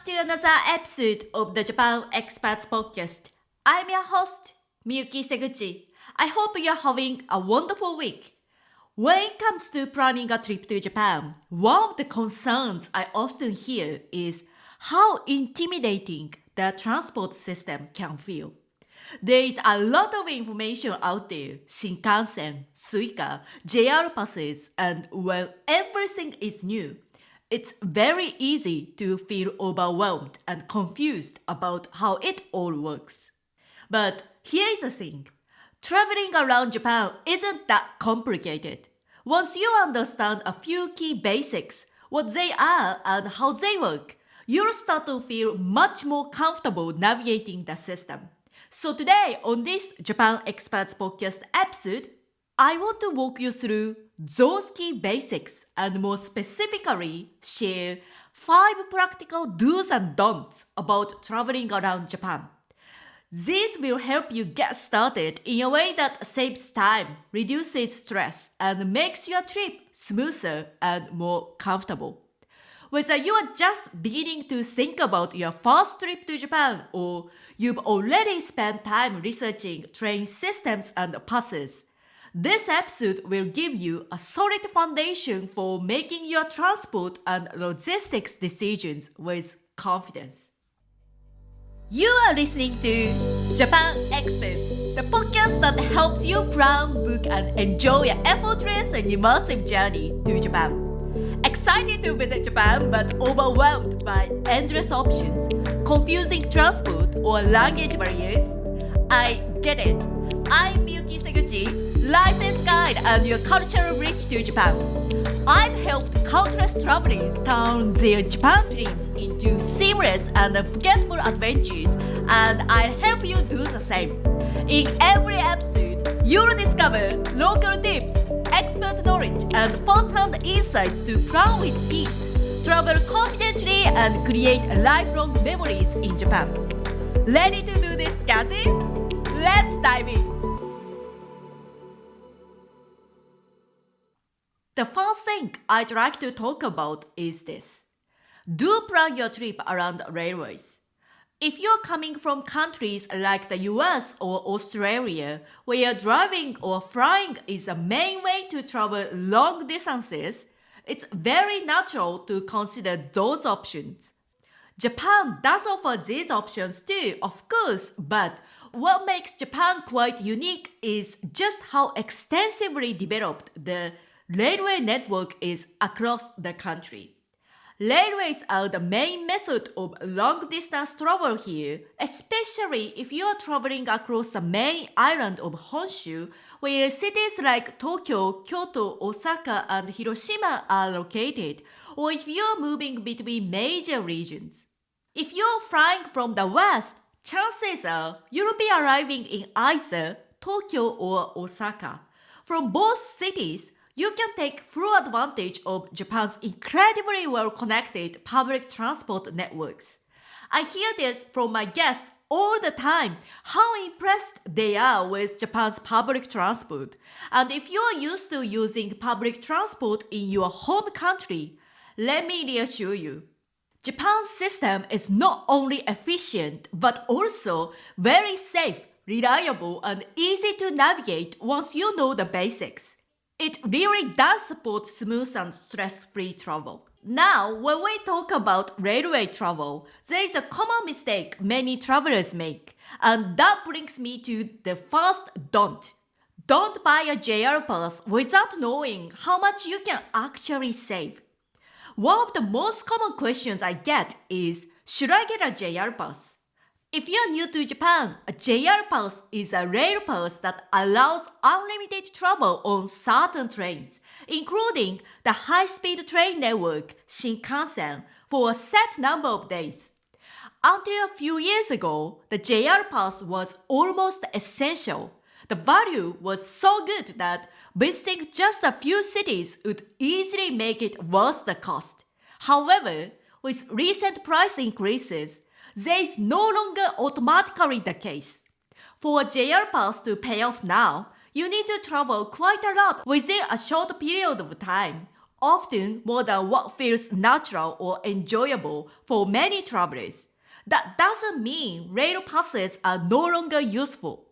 back to another episode of the Japan Experts Podcast. I'm your host, Miyuki Seguchi. I hope you're having a wonderful week. When it comes to planning a trip to Japan, one of the concerns I often hear is how intimidating the transport system can feel. There is a lot of information out there, Shinkansen, Suica, JR passes, and when everything is new, it's very easy to feel overwhelmed and confused about how it all works. But here's the thing. Traveling around Japan isn't that complicated. Once you understand a few key basics, what they are and how they work, you'll start to feel much more comfortable navigating the system. So today on this Japan Experts Podcast episode, I want to walk you through those key basics and more specifically share 5 practical do's and don'ts about traveling around Japan. These will help you get started in a way that saves time, reduces stress, and makes your trip smoother and more comfortable. Whether you are just beginning to think about your first trip to Japan or you've already spent time researching train systems and passes, this episode will give you a solid foundation for making your transport and logistics decisions with confidence. You are listening to Japan Experts, the podcast that helps you plan, book, and enjoy an effortless and immersive journey to Japan. Excited to visit Japan but overwhelmed by endless options, confusing transport, or language barriers? I get it. I'm Miyuki Seguchi, licensed guide and your cultural bridge to Japan. I've helped countless travelers turn their Japan dreams into seamless and unforgettable adventures, and I'll help you do the same. In every episode, you'll discover local tips, expert knowledge, and first-hand insights to plan with peace, travel confidently, and create lifelong memories in Japan. Ready to do this, Cassie? Let's dive in. The first thing I'd like to talk about is this. Do plan your trip around railways. If you're coming from countries like the US or Australia, where driving or flying is the main way to travel long distances, it's very natural to consider those options. Japan does offer these options too, of course, but what makes Japan quite unique is just how extensively developed the railway network is across the country. Railways are the main method of long-distance travel here, especially if you are traveling across the main island of Honshu, where cities like Tokyo, Kyoto, Osaka, and Hiroshima are located, or if you are moving between major regions. If you are flying from the west, chances are you'll be arriving in either Tokyo or Osaka. From both cities, you can take full advantage of Japan's incredibly well-connected public transport networks. I hear this from my guests all the time, how impressed they are with Japan's public transport. And if you are used to using public transport in your home country, let me reassure you. Japan's system is not only efficient, but also very safe, reliable, and easy to navigate once you know the basics. It really does support smooth and stress-free travel. Now, when we talk about railway travel, there is a common mistake many travelers make, and that brings me to the first don't. Don't buy a JR pass without knowing how much you can actually save. One of the most common questions I get is, should I get a JR pass? If you're new to Japan, a JR pass is a rail pass that allows unlimited travel on certain trains, including the high-speed train network Shinkansen for a set number of days. Until a few years ago, the JR pass was almost essential. The value was so good that visiting just a few cities would easily make it worth the cost. However, with recent price increases, there is no longer automatically the case. For a JR pass to pay off now, you need to travel quite a lot within a short period of time. often more than what feels natural or enjoyable for many travelers. That doesn't mean rail passes are no longer useful.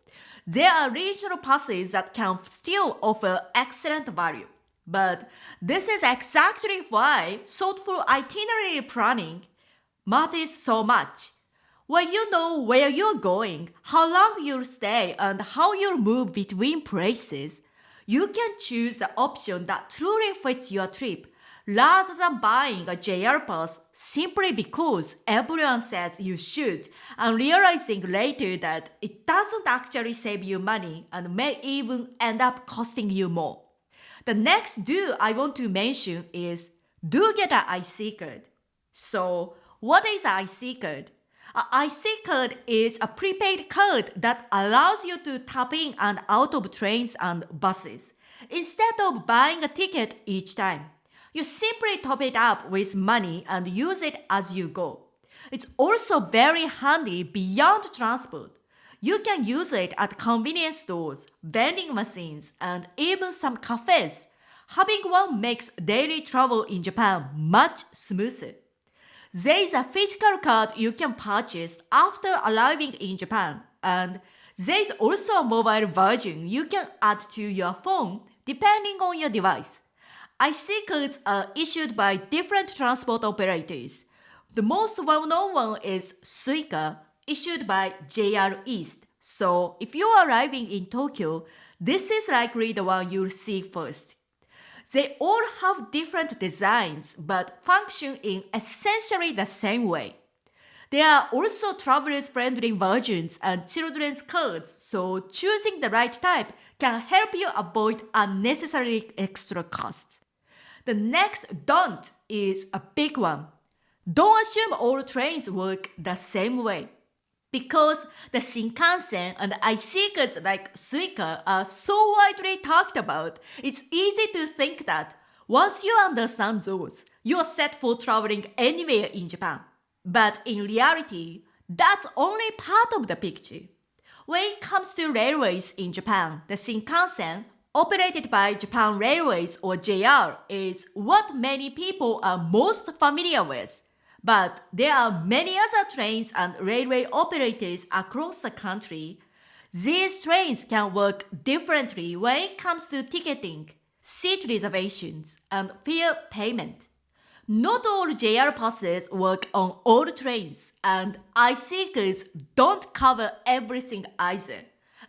There are regional passes that can still offer excellent value. But this is exactly why thoughtful itinerary planning matters so much. When you know where you're going, how long you'll stay, and how you'll move between places, you can choose the option that truly fits your trip rather than buying a JR pass simply because everyone says you should and realizing later that it doesn't actually save you money and may even end up costing you more. The next do I want to mention is do get an IC card. So, what is an IC card? An IC card is a prepaid card that allows you to tap in and out of trains and buses instead of buying a ticket each time. You simply top it up with money and use it as you go. It's also very handy beyond transport. You can use it at convenience stores, vending machines, and even some cafes. Having one makes daily travel in Japan much smoother. There is a physical card you can purchase after arriving in Japan, and there is also a mobile version you can add to your phone depending on your device. IC cards are issued by different transport operators. The most well-known one is Suica, issued by JR East. So if you are arriving in Tokyo, this is likely the one you'll see first. They all have different designs but function in essentially the same way. There are also travelers-friendly versions and children's cards, so choosing the right type can help you avoid unnecessary extra costs. The next don't is a big one. Don't assume all trains work the same way. Because the Shinkansen and IC cards like Suica are so widely talked about, it's easy to think that once you understand those, you are set for traveling anywhere in Japan. But in reality, that's only part of the picture. When it comes to railways in Japan, the Shinkansen, operated by Japan Railways or JR, is what many people are most familiar with. But there are many other trains and railway operators across the country. These trains can work differently when it comes to ticketing, seat reservations, and fare payment. Not all JR passes work on all trains, and IC cards don't cover everything either.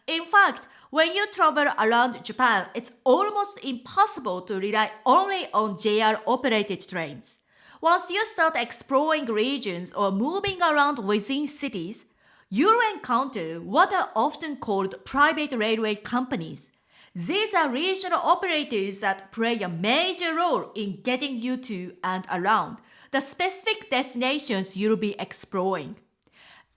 In fact, when you travel around Japan, it's almost impossible to rely only on JR-operated trains. Once you start exploring regions or moving around within cities, you'll encounter what are often called private railway companies. These are regional operators that play a major role in getting you to and around the specific destinations you'll be exploring.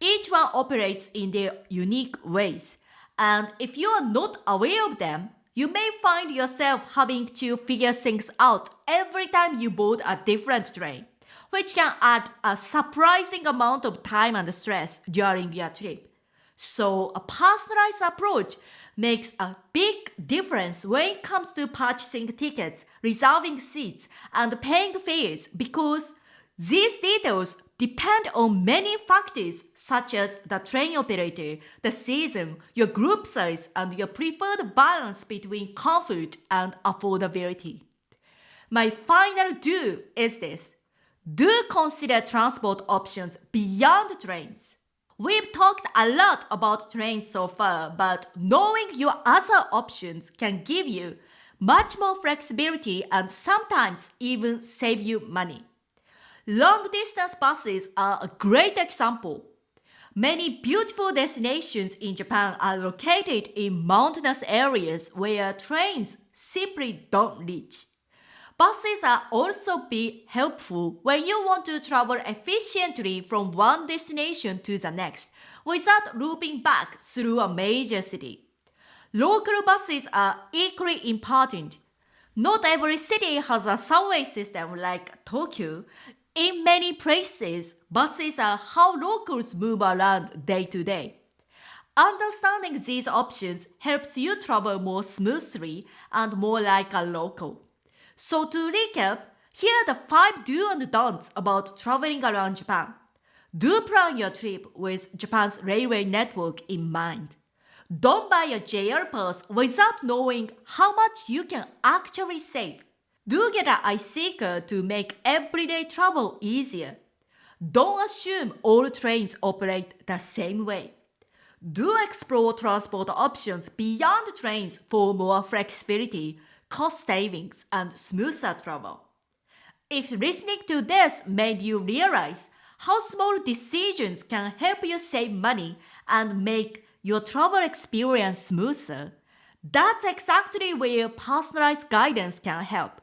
Each one operates in their unique ways, and if you are not aware of them, you may find yourself having to figure things out every time you board a different train, which can add a surprising amount of time and stress during your trip. So a personalized approach makes a big difference when it comes to purchasing tickets, reserving seats, and paying fares because these details depend on many factors such as the train operator, the season, your group size, and your preferred balance between comfort and affordability. My final do is this. Do consider transport options beyond trains. We've talked a lot about trains so far, but knowing your other options can give you much more flexibility and sometimes even save you money. Long-distance buses are a great example. Many beautiful destinations in Japan are located in mountainous areas where trains simply don't reach. Buses are also be helpful when you want to travel efficiently from one destination to the next without looping back through a major city. Local buses are equally important. Not every city has a subway system like Tokyo. In many places, buses are how locals move around day to day. Understanding these options helps you travel more smoothly and more like a local. So to recap, here are the 5 do and don'ts about traveling around Japan. Do plan your trip with Japan's railway network in mind. Don't buy a JR pass without knowing how much you can actually save. Do get an ice seeker to make everyday travel easier. Don't assume all trains operate the same way. Do explore transport options beyond trains for more flexibility, cost savings, and smoother travel. If listening to this made you realize how small decisions can help you save money and make your travel experience smoother, that's exactly where personalized guidance can help.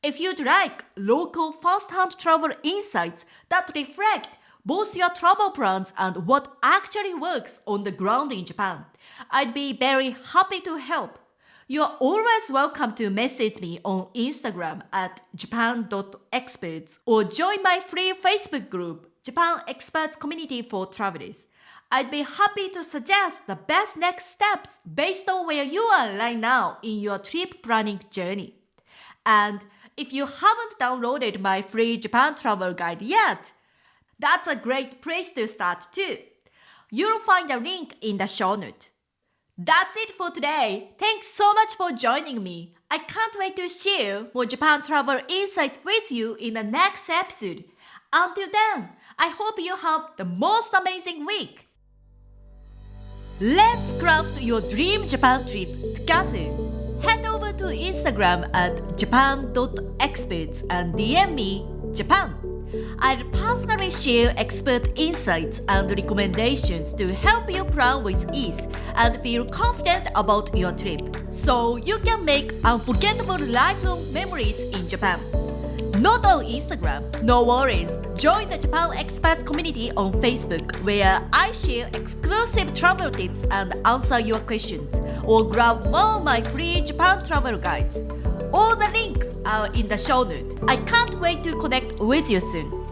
If you'd like local first-hand travel insights that reflect both your travel plans and what actually works on the ground in Japan, I'd be very happy to help. You're always welcome to message me on Instagram at japan.experts or join my free Facebook group, Japan Experts Community for Travelers. I'd be happy to suggest the best next steps based on where you are right now in your trip planning journey. And if you haven't downloaded my free Japan travel guide yet, that's a great place to start too. You'll find a link in the show note. That's it for today. Thanks so much for joining me. I can't wait to share more Japan travel insights with you in the next episode. Until then, I hope you have the most amazing week. Let's craft your dream Japan trip together. Head over to Instagram at japan.experts and DM me Japan. I'll personally share expert insights and recommendations to help you plan with ease and feel confident about your trip, so you can make unforgettable lifelong memories in Japan. Not on Instagram, no worries. Join the Japan Experts community on Facebook, where I share exclusive travel tips and answer your questions, or grab one of my free Japan travel guides. All the links are in the show note. I can't wait to connect with you soon.